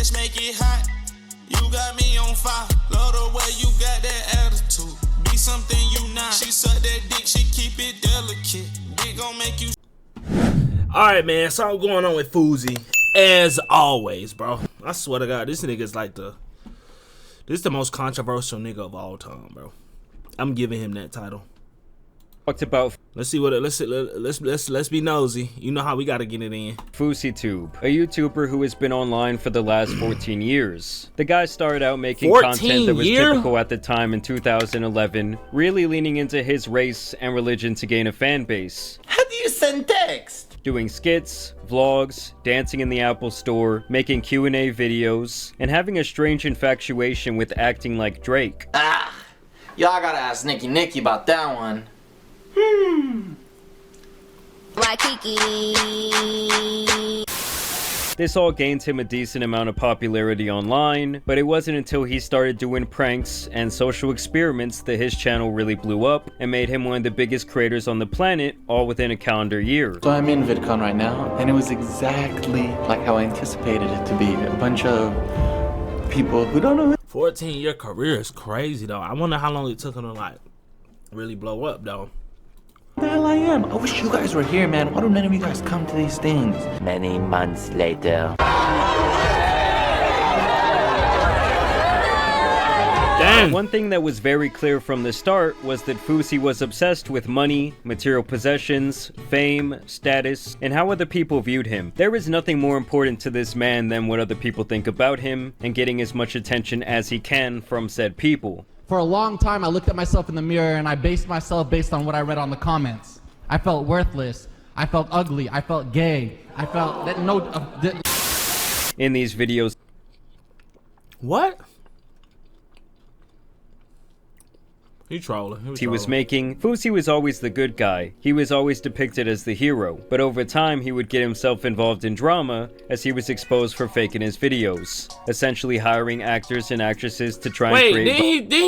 bitch, make it hot. You got me on fire. Love the way you got that attitude. Be something you not. She suck that dick, she keep it delicate. Dick gon' make you. Alright, man, something going on with Fousey. As always, bro. I swear to God, this nigga's like this is the most controversial nigga of all time, bro. I'm giving him that title. Talked about. Let's see what let's be nosy. You know how we gotta get it in. FouseyTube, a YouTuber who has been online for the last 14 years. The guy started out making content that was typical at the time in 2011, really leaning into his race and religion to gain a fan base. How do you send text? Doing skits, vlogs, dancing in the Apple Store, making Q&A videos, and having a strange infatuation with acting like Drake. Ah, y'all gotta ask Nicky about that one. This all gained him a decent amount of popularity online, but it wasn't until he started doing pranks and social experiments that his channel really blew up and made him one of the biggest creators on the planet, all within a calendar year. So I'm in VidCon right now, and it was exactly like how I anticipated it to be. A bunch of people who don't know. 14-year career is crazy though. I wonder how long it took him to like really blow up though. The hell I am. I wish you guys were here, man. Why don't none of you guys come to these things? Many months later. Dang. One thing that was very clear from the start was that Fousey was obsessed with money, material possessions, fame, status, and how other people viewed him. There is nothing more important to this man than what other people think about him, and getting as much attention as he can from said people. For a long time, I looked at myself in the mirror and I based myself based on what I read on the comments. I felt worthless. I felt ugly. I felt gay. I felt that in these videos. What? He trolling. He was making, Fousey was always the good guy. He was always depicted as the hero. But over time, he would get himself involved in drama as he was exposed for faking his videos, essentially hiring actors and actresses to try and create. Wait, didn't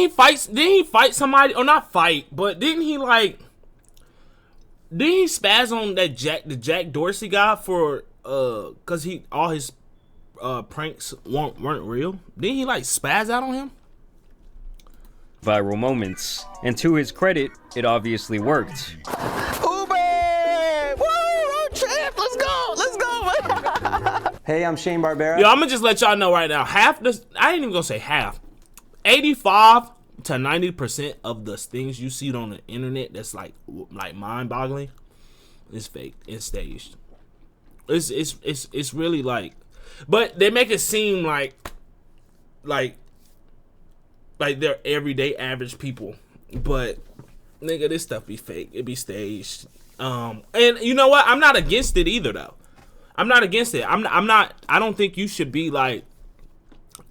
he fight somebody? Or not fight, but didn't he spaz on that the Jack Dorsey guy for cause all his pranks weren't real? Didn't he like spaz out on him? Viral moments, and to his credit, it obviously worked. Uber! Woo! Road trip! Let's go! Hey, I'm Shane Barbera. Yo, I'm gonna just let y'all know right now. I ain't even gonna say half. 85 to 90% of the things you see on the internet that's like mind-boggling is fake. It's staged. It's really like, but they make it seem like they're everyday average people, but nigga, this stuff be fake. It be staged. And you know what? I'm not against it either, though. I'm not against it. I don't think you should be like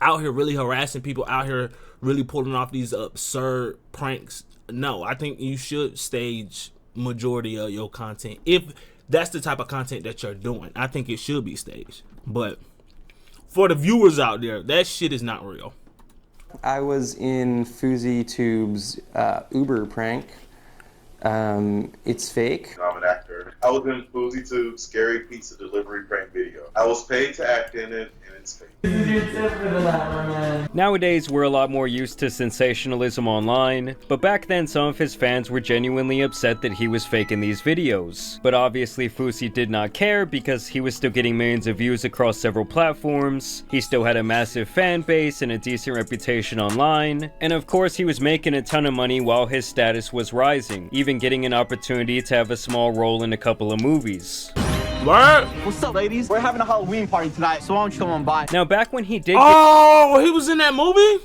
out here really harassing people, out here really pulling off these absurd pranks. No, I think you should stage majority of your content if that's the type of content that you're doing. I think it should be staged. But for the viewers out there, that shit is not real. I was in FouseyTube's Uber prank. It's fake. I'm an actor. I was in FouseyTube's scary pizza delivery prank video. I was paid to act in it, and it's fake. Nowadays, we're a lot more used to sensationalism online, but back then some of his fans were genuinely upset that he was faking these videos. But obviously Fousey did not care because he was still getting millions of views across several platforms, he still had a massive fan base and a decent reputation online, and of course he was making a ton of money while his status was rising, even getting an opportunity to have a small role in a couple of movies. What? What's up, ladies? We're having a Halloween party tonight, so why don't you come on by? Now, back when he did he was in that movie?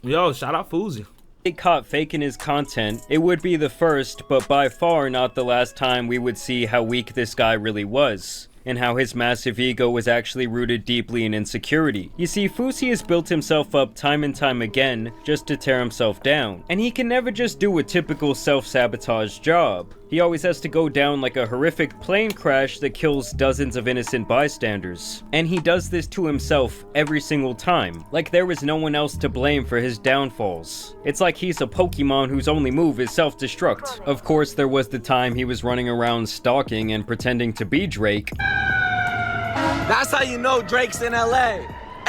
Yo, shout out Fousey. Caught faking his content, it would be the first, but by far not the last time we would see how weak this guy really was, and how his massive ego was actually rooted deeply in insecurity. You see, Fousey has built himself up time and time again just to tear himself down, and he can never just do a typical self-sabotage job. He always has to go down like a horrific plane crash that kills dozens of innocent bystanders. And he does this to himself every single time, like there is no one else to blame for his downfalls. It's like he's a Pokemon whose only move is self-destruct. Of course, there was the time he was running around stalking and pretending to be Drake. That's how you know Drake's in LA.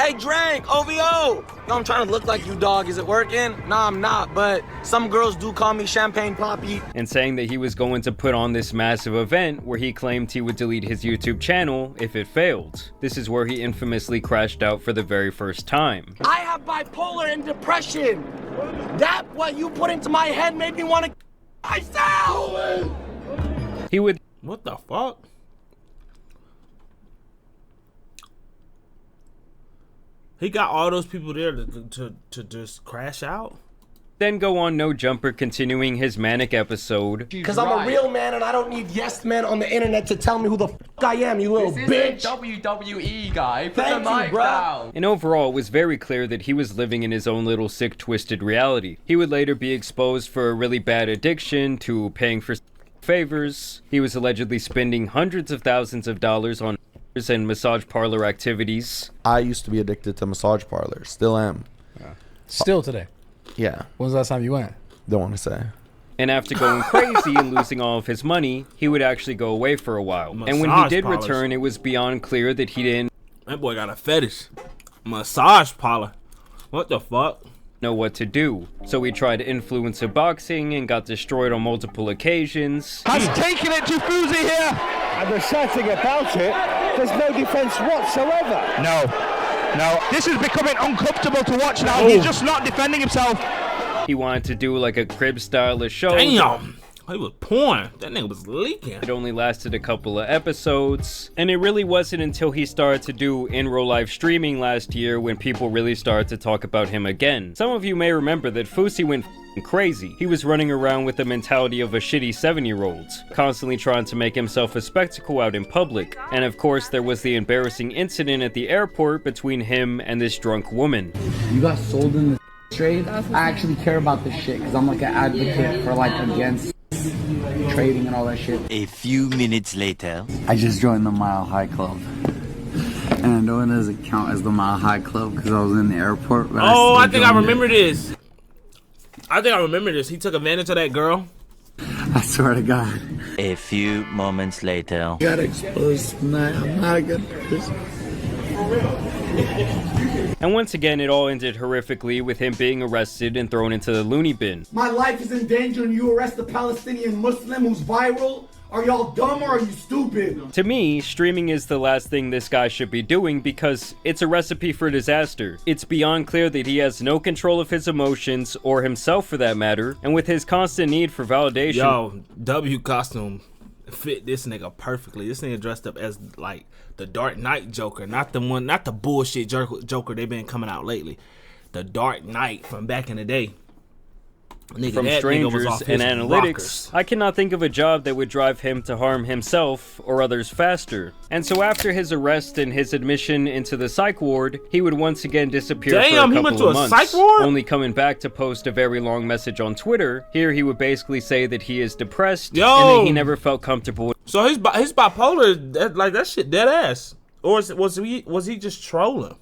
Hey, Drank, OVO! Yo, I'm trying to look like you, dog. Is it working? Nah, I'm not, but some girls do call me Champagne Poppy. And saying that he was going to put on this massive event where he claimed he would delete his YouTube channel if it failed. This is where he infamously crashed out for the very first time. I have bipolar and depression. That what you put into my head made me want to myself. He would. What the fuck? He got all those people there to just crash out? Then go on No Jumper, continuing his manic episode. Because I'm a real man and I don't need yes men on the internet to tell me who the f I am, you little bitch. WWE guy. Put Thank the you, mic bro. down. And overall, it was very clear that he was living in his own little sick, twisted reality. He would later be exposed for a really bad addiction to paying for favors. He was allegedly spending hundreds of thousands of dollars on and massage parlor activities. I used to be addicted to massage parlors. Still am. Still today? Yeah. When's the last time you went? Don't want to say. And after going crazy and losing all of his money, he would actually go away for a while. And when he did return, it was beyond clear that he didn't... That boy got a fetish. Massage parlor. What the fuck? Know what to do. So he tried influencer boxing and got destroyed on multiple occasions. Has taken it to Fousey here, and there's something about it. There's no defense whatsoever. No, this is becoming uncomfortable to watch now. He's just not defending himself. He wanted to do like a crib style of show. Damn. He was pouring. That nigga was leaking. It only lasted a couple of episodes, and it really wasn't until he started to do in real life streaming last year when people really started to talk about him again. Some of you may remember that Fousey went crazy. He was running around with the mentality of a shitty 7-year-old, constantly trying to make himself a spectacle out in public. And of course, there was the embarrassing incident at the airport between him and this drunk woman. You got sold in the trade? I actually care about this shit because I'm like an advocate for like against trading and all that shit. A few minutes later. I just joined the Mile High Club. And I know it doesn't count as the Mile High Club because I was in the airport. But Oh, I think I remember this. He took advantage of that girl. I swear to God. A few moments later. You gotta expose tonight. I'm not a good person. And once again, it all ended horrifically with him being arrested and thrown into the loony bin. My life is in danger and you arrest a Palestinian Muslim who's viral? Are y'all dumb or are you stupid? To me, streaming is the last thing this guy should be doing because it's a recipe for disaster. It's beyond clear that he has no control of his emotions, or himself for that matter, and with his constant need for validation... Yo, W costume fit this nigga perfectly. This nigga dressed up as like the Dark Knight Joker, not the bullshit Joker they've been coming out lately. The Dark Knight from back in the day. Nigga, from strangers and analytics, rockers. I cannot think of a job that would drive him to harm himself or others faster. And so after his arrest and his admission into the psych ward, he would once again disappear for a couple of months, psych ward? Only coming back to post a very long message on Twitter. Here he would basically say that he is depressed and that he never felt comfortable. So his bipolar, that shit dead ass. Or was he just trolling?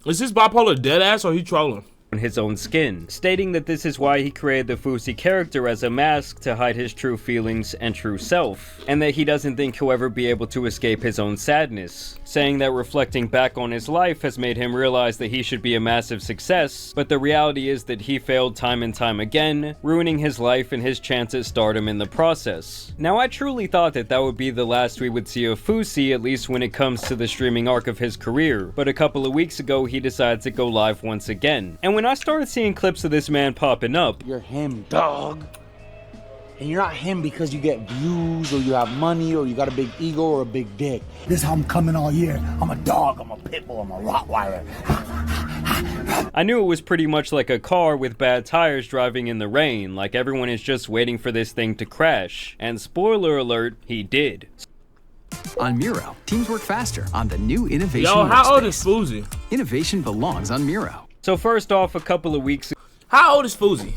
Is his bipolar dead ass or he trolling? On his own skin, stating that this is why he created the Fousey character as a mask to hide his true feelings and true self, and that he doesn't think he'll ever be able to escape his own sadness, saying that reflecting back on his life has made him realize that he should be a massive success, but the reality is that he failed time and time again, ruining his life and his chance at stardom in the process. Now, I truly thought that would be the last we would see of Fousey, at least when it comes to the streaming arc of his career, but a couple of weeks ago he decided to go live once again. And when I started seeing clips of this man popping up, you're him, dog. And you're not him because you get views or you have money or you got a big ego or a big dick. This is how I'm coming all year. I'm a dog, I'm a pit bull, I'm a Rottweiler. I knew it was pretty much like a car with bad tires driving in the rain, like everyone is just waiting for this thing to crash. And spoiler alert, he did. On Miro, teams work faster on the new innovation. Yo, how old is Fousey? Innovation belongs on Miro. So first off, a couple of weeks ago... How old is Fousey?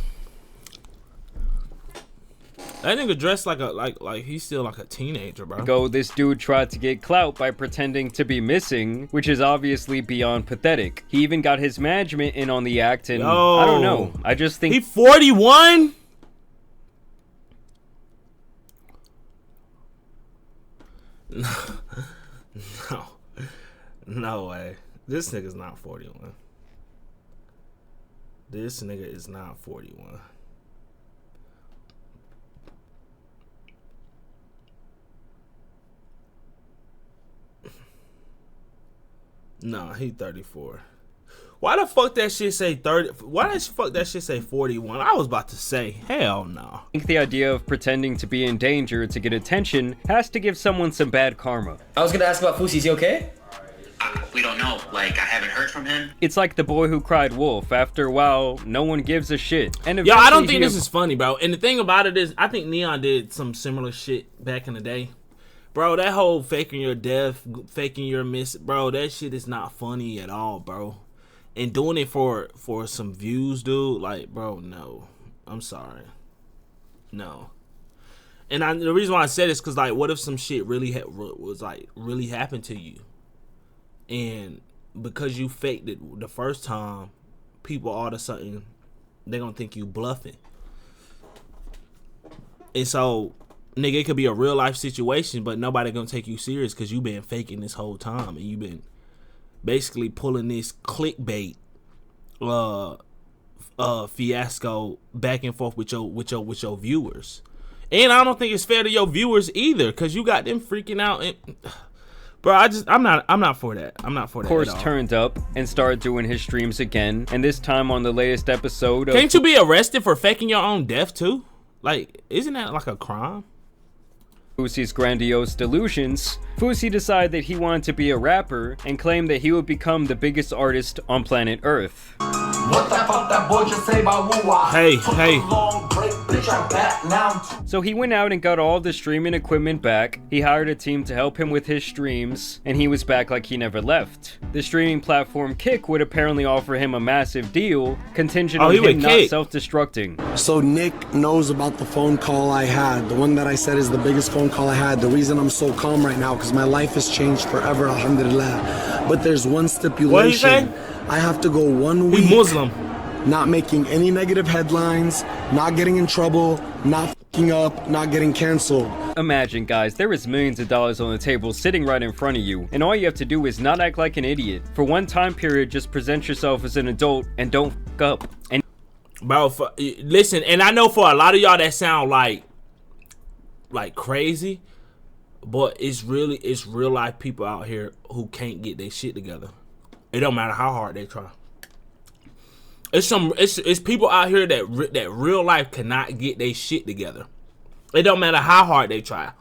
That nigga dressed like he's still like a teenager, bro. This dude tried to get clout by pretending to be missing, which is obviously beyond pathetic. He even got his management in on the act, and I don't know. I just think... He 41? No. No way. This nigga's not 41. This nigga is not 41. Nah, he 34. Why the fuck that shit say 30? Why the fuck that shit say 41? I was about to say, hell no. I think the idea of pretending to be in danger to get attention has to give someone some bad karma. I was gonna ask about Fousey. Is he okay? We don't know. Like, I haven't heard from him. It's like the boy who cried wolf. After a while, no one gives a shit. And yo, I don't think this is funny, bro. And the thing about it is, I think Neon did some similar shit back in the day. Bro, that whole faking your death, faking your miss, bro, that shit is not funny at all, bro. And doing it for some views, dude, like, bro, no. I'm sorry. No. And the reason why I said this, because, like, what if some shit really really happened to you? And because you faked it the first time, people all of a sudden, they're going to think you bluffing. And so, nigga, it could be a real life situation, but nobody going to take you serious because you've been faking this whole time. And you've been basically pulling this clickbait fiasco back and forth with your viewers. And I don't think it's fair to your viewers either, because you got them freaking out. And bro, I'm not for that. I'm not for that. Of course, turned up and started doing his streams again, and this time on the latest episode of... Can't you be arrested for faking your own death too? Like, isn't that like a crime? Fousey's grandiose delusions, Fousey decided that he wanted to be a rapper and claimed that he would become the biggest artist on planet Earth. What the fuck that boy just say about woo-wah? Hey. So he went out and got all the streaming equipment back. He hired a team to help him with his streams, and he was back like he never left. The streaming platform Kick would apparently offer him a massive deal, contingent on him not self-destructing. So Nick knows about the phone call I had, the one that I said is the biggest phone call I had. The reason I'm so calm right now, because my life has changed forever, alhamdulillah. But there's one stipulation. What are you saying? I have to go 1 week. He's Muslim. Not making any negative headlines, not getting in trouble, not f***ing up, not getting canceled. Imagine, guys, there is millions of dollars on the table sitting right in front of you, and all you have to do is not act like an idiot. For one time period, just present yourself as an adult and don't f*** up. And bro, listen, and I know for a lot of y'all that sound like crazy, but it's real life people out here who can't get their shit together. It don't matter how hard they try. It's people out here that real life cannot get their shit together. It don't matter how hard they try.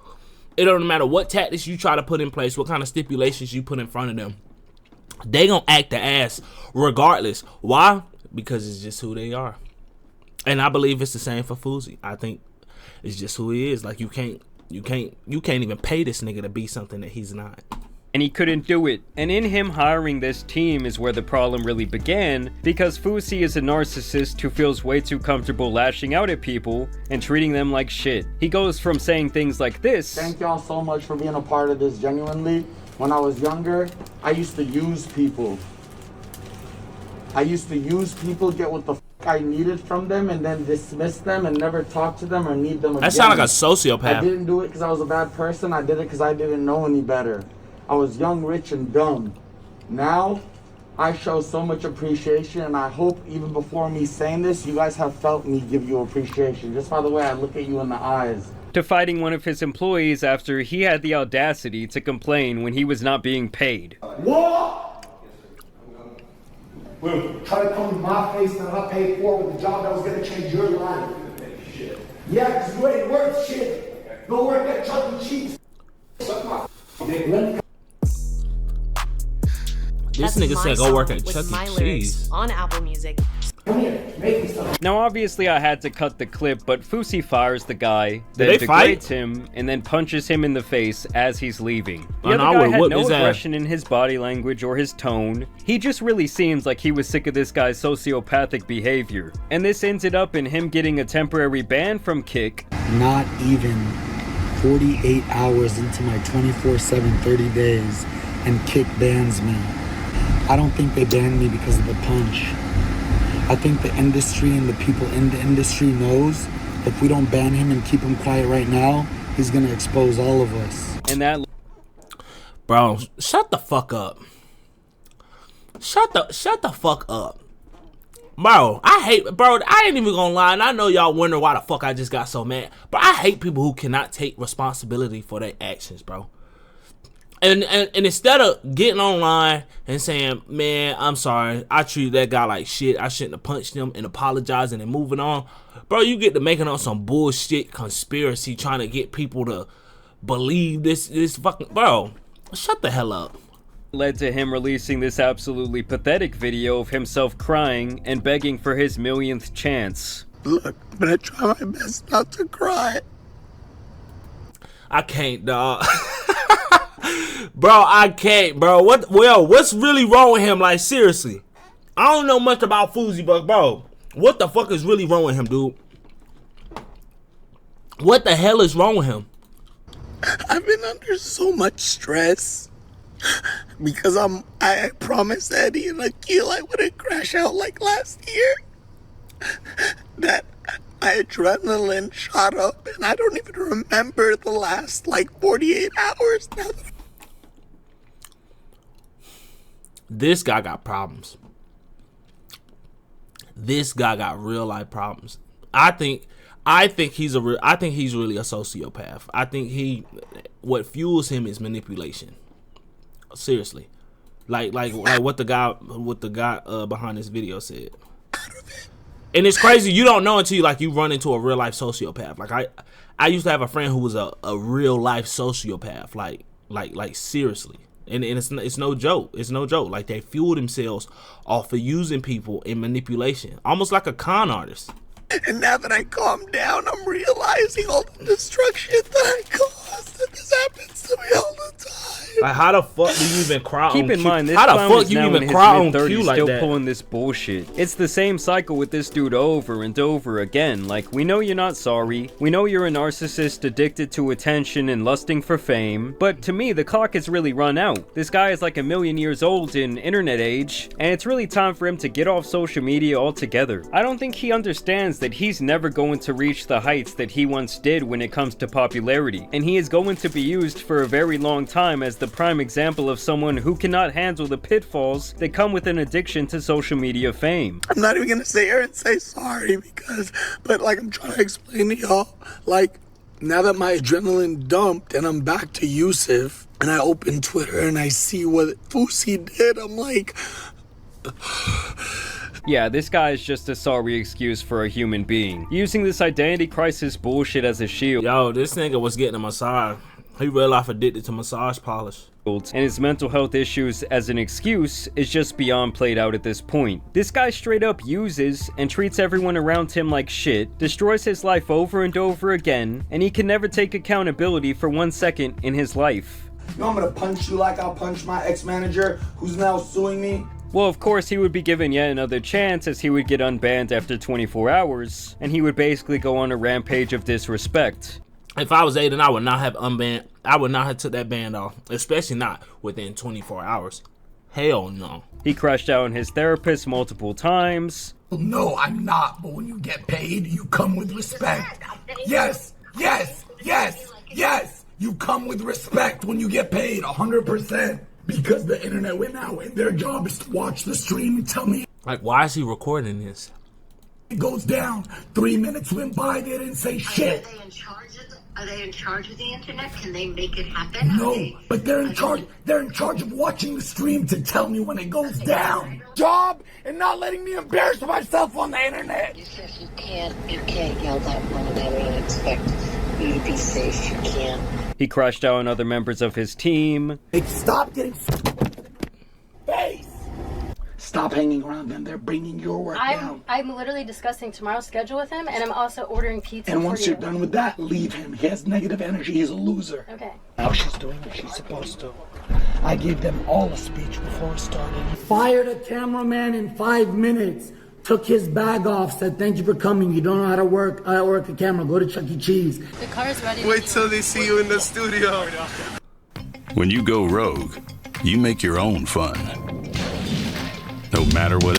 It don't matter what tactics you try to put in place, what kind of stipulations you put in front of them. They gonna act the ass regardless. Why? Because it's just who they are. And I believe it's the same for Fousey. I think it's just who he is. Like, you can't even pay this nigga to be something that he's not. And he couldn't do it. And in him hiring this team is where the problem really began, because Fousey is a narcissist who feels way too comfortable lashing out at people and treating them like shit. He goes from saying things like this: thank y'all so much for being a part of this, genuinely. When I was younger, I used to use people. Get what the f I needed from them, and then dismiss them and never talk to them or need them again. That sounds like a sociopath. I didn't do it because I was a bad person. I did it because I didn't know any better. I was young, rich, and dumb. Now, I show so much appreciation, and I hope even before me saying this, you guys have felt me give you appreciation, just by the way I look at you in the eyes. To fighting one of his employees after he had the audacity to complain when he was not being paid. What? Well, try to come in my face that I paid for with a job that was going to change your life. Yeah, because you ain't worth shit. Go work at Chuck E. Cheese. Suck my dick. This nigga said go work at Chuck E. Cheese. On Apple Music. Now, obviously, I had to cut the clip, but Fousey fires the guy, then degrades him, and then punches him in the face as he's leaving. The other guy had no aggression in his body language or his tone. He just really seems like he was sick of this guy's sociopathic behavior. And this ended up in him getting a temporary ban from Kick. Not even 48 hours into my 24/7 30 days, and Kick bans me. I don't think they banned me because of the punch. I think the industry and the people in the industry knows if we don't ban him and keep him quiet right now, he's gonna expose all of us. And that... Bro, shut the fuck up. Shut the fuck up. Bro, I ain't even gonna lie, and I know y'all wonder why the fuck I just got so mad. But I hate people who cannot take responsibility for their actions, bro. And instead of getting online and saying, man, I'm sorry, I treated that guy like shit, I shouldn't have punched him, and apologizing and moving on, bro, you get to making up some bullshit conspiracy trying to get people to believe this fucking, bro, shut the hell up. Led to him releasing this absolutely pathetic video of himself crying and begging for his millionth chance. Look, I'm gonna try my best not to cry. I can't, dog. Bro, I can't, bro. What's really wrong with him? Like, seriously. I don't know much about Fousey, but bro, what the fuck is really wrong with him, dude? What the hell is wrong with him? I've been under so much stress because I promised Eddie and Akil I wouldn't crash out like last year. That my adrenaline shot up and I don't even remember the last 48 hours now. This guy got problems. This guy got real life problems. I think he's really a sociopath. I think what fuels him is manipulation. Seriously. Like what the guy behind this video said. And it's crazy, you don't know until you run into a real life sociopath. Like I used to have a friend who was a real life sociopath. Like seriously. And it's no joke. It's no joke. Like, they fuel themselves off of using people in manipulation. Almost like a con artist. And now that I calmed down, I'm realizing all the destruction that I caused. That this happens to me all the time. Like, how the fuck do you even cry on Q? Keep in mind, this how the clown fuck is you now even in his cry on mid-30s Q like still that? pulling this bullshit. It's the same cycle with this dude over and over again. Like, we know you're not sorry. We know you're a narcissist addicted to attention and lusting for fame. But to me, the clock has really run out. This guy is like 1,000,000 years old in internet age, and it's really time for him to get off social media altogether. I don't think he understands that he's never going to reach the heights that he once did when it comes to popularity, and he is going to be used for a very long time as the prime example of someone who cannot handle the pitfalls that come with an addiction to social media fame. I'm not even gonna sit here and say sorry but I'm trying to explain to y'all, now that my adrenaline dumped and I'm back to Yusuf and I open Twitter and I see what Fousey did, I'm like... Yeah, this guy is just a sorry excuse for a human being, using this identity crisis bullshit as a shield. Yo, this nigga was getting a massage. He real life addicted to massage polish. And his mental health issues as an excuse is just beyond played out at this point. This guy straight up uses and treats everyone around him like shit, destroys his life over and over again, and he can never take accountability for 1 second in his life. You know I'm gonna punch you like I'll punch my ex-manager who's now suing me? Well, of course, he would be given yet another chance as he would get unbanned after 24 hours, and he would basically go on a rampage of disrespect. If I was Aiden, I would not have unbanned. I would not have took that band off, especially not within 24 hours. Hell no. He crashed out on his therapist multiple times. No, I'm not, but when you get paid, you come with respect. Yes, yes, yes, yes. You come with respect when you get paid, 100%. Because the internet went out and their job is to watch the stream and tell me. Like, why is he recording this? It goes down. 3 minutes went by, they didn't say shit. Are they in charge of the internet? Can they make it happen? No, but they're in charge. They're in charge of watching the stream to tell me when it goes down. Job and not letting me embarrass myself on the internet. You said you can't yell that one and expect you to be safe. You can't. He crashed out on other members of his team. Hey, stop getting face. Stop hanging around them. They're bringing your work down. I'm literally discussing tomorrow's schedule with him, and I'm also ordering pizza. And once you're done with that, leave him. He has negative energy. He's a loser. Okay. Now she's doing what she's supposed to. I gave them all a speech before it started. Fired a cameraman in 5 minutes. Took his bag off, said, thank you for coming. You don't know how to work a camera. Go to Chuck E. Cheese. The car's ready. Wait till they see you in the studio. When you go rogue, you make your own fun. No matter what.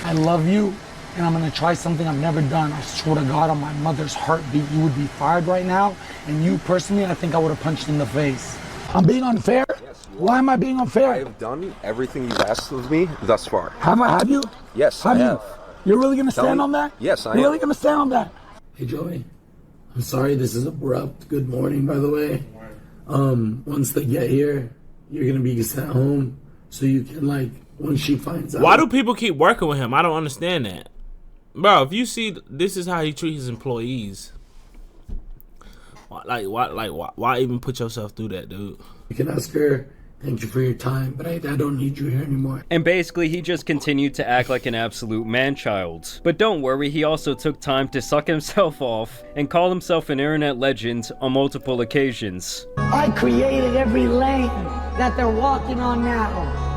I love you, and I'm gonna try something I've never done. I swear to God, on my mother's heartbeat, you would be fired right now. And you personally, I think I would have punched in the face. I'm being unfair. Why am I being unfair? I have done everything you've asked of me thus far. Have you? Yes, I have. You're really gonna Tell stand me. on that? Yes, I You're am. really gonna stand on that? Hey, Joey. I'm sorry this is abrupt. Good morning, by the way. Once they get here, you're gonna be sent home so you can, like, when she finds out. Why do people keep working with him? I don't understand that. Bro, if you see this is how he treats his employees, why even put yourself through that, dude? You can ask her, thank you for your time, but I don't need you here anymore. And basically, he just continued to act like an absolute man-child. But don't worry, he also took time to suck himself off and call himself an internet legend on multiple occasions. I created every lane that they're walking on now.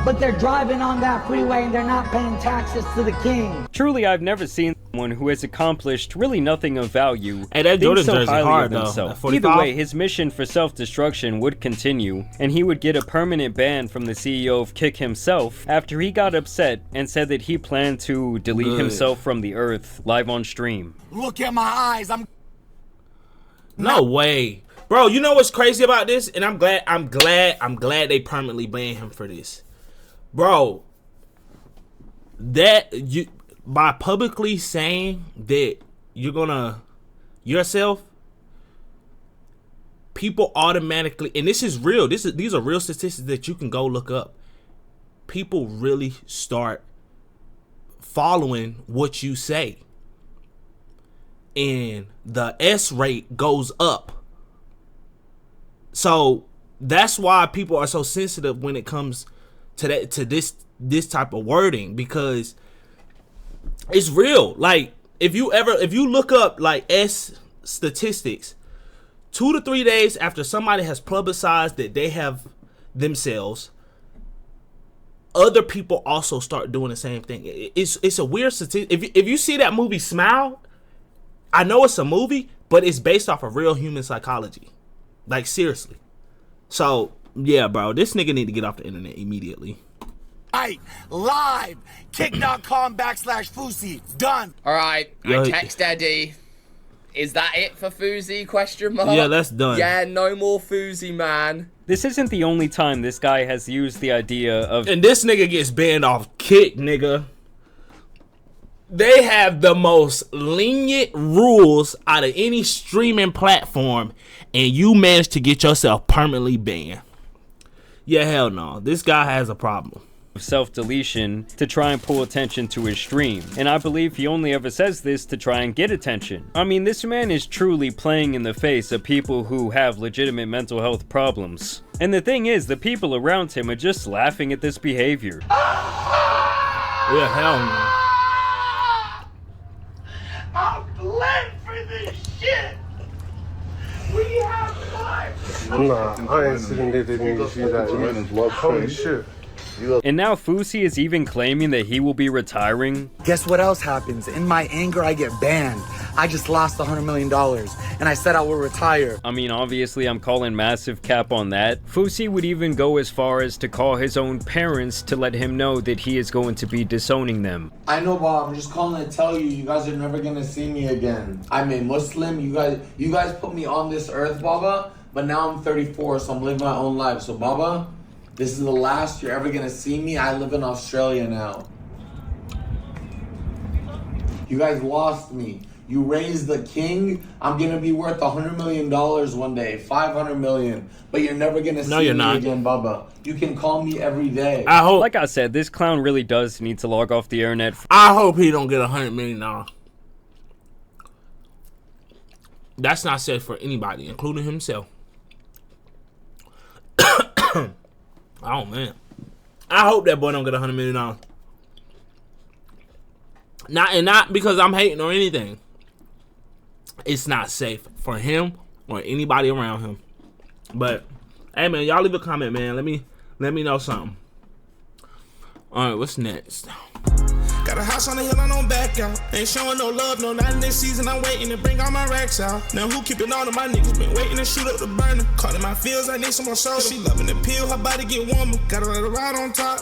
But they're driving on that freeway and they're not paying taxes to the king. Truly, I've never seen someone who has accomplished really nothing of value. Hey, that think Jordan so jersey highly hard, of though. himself. That Either 45? way, his mission for self-destruction would continue, and he would get a permanent ban from the CEO of Kick himself after he got upset and said that he planned to delete himself from the earth live on stream. Look at my eyes. No way. Bro, you know what's crazy about this? And I'm glad they permanently banned him for this. Bro, that you by publicly saying that you're gonna yourself, people automatically, and this is real, these are real statistics that you can go look up. People really start following what you say. And the S rate goes up. So that's why people are so sensitive when it comes to this type of wording, because it's real. Like if you look up like S statistics, 2 to 3 days after somebody has publicized that they have themselves, other people also start doing the same thing. It's a weird statistic. If you see that movie Smile, I know it's a movie, but it's based off of real human psychology. Like seriously. So yeah, bro, this nigga need to get off the internet immediately. Right, live, kick.com/Fousey, done. All right, Yo, I text Eddie. Is that it for Fousey? Question mark. Yeah, that's done. Yeah, no more Fousey, man. This isn't the only time this guy has used the idea of... And this nigga gets banned off Kick, nigga. They have the most lenient rules out of any streaming platform, and you managed to get yourself permanently banned. Yeah, hell no. This guy has a problem. Self-deletion to try and pull attention to his stream, and I believe he only ever says this to try and get attention. I mean, this man is truly playing in the face of people who have legitimate mental health problems. And the thing is, the people around him are just laughing at this behavior. Yeah, hell no. I'm bled for this shit. We have life. Nah, I ain't sitting there thinking you see that. Holy shit. And now Fousey is even claiming that he will be retiring. Guess what else happens? In my anger, I get banned. I just lost $100 million, and I said I will retire. I mean, obviously, I'm calling massive cap on that. Fousey would even go as far as to call his own parents to let him know that he is going to be disowning them. I know, Bob. I'm just calling to tell you, you guys are never gonna see me again. I'm a Muslim. You guys put me on this earth, Baba. But now I'm 34, so I'm living my own life. So, Baba, this is the last you're ever gonna see me. I live in Australia now. You guys lost me. You raised the king. I'm gonna be worth $100 million one day, $500 million. But you're never gonna see me again, Bubba. You can call me every day. I hope. Like I said, this clown really does need to log off the internet. I hope he don't get $100 million. That's not safe for anybody, including himself. Oh man, I hope that boy don't get $100 million. Not because I'm hating or anything. It's not safe for him or anybody around him. But hey man, y'all leave a comment, man. Let me know something. All right, what's next? Got a house on the hill, I don't back out. Ain't showing no love, no, not in this season. I'm waiting to bring all my racks out. Now who keeping all of my niggas? Been waiting to shoot up the burner. Caught in my feels, I need some more soda. She loving the pill, her body get warmer. Gotta let her ride on top.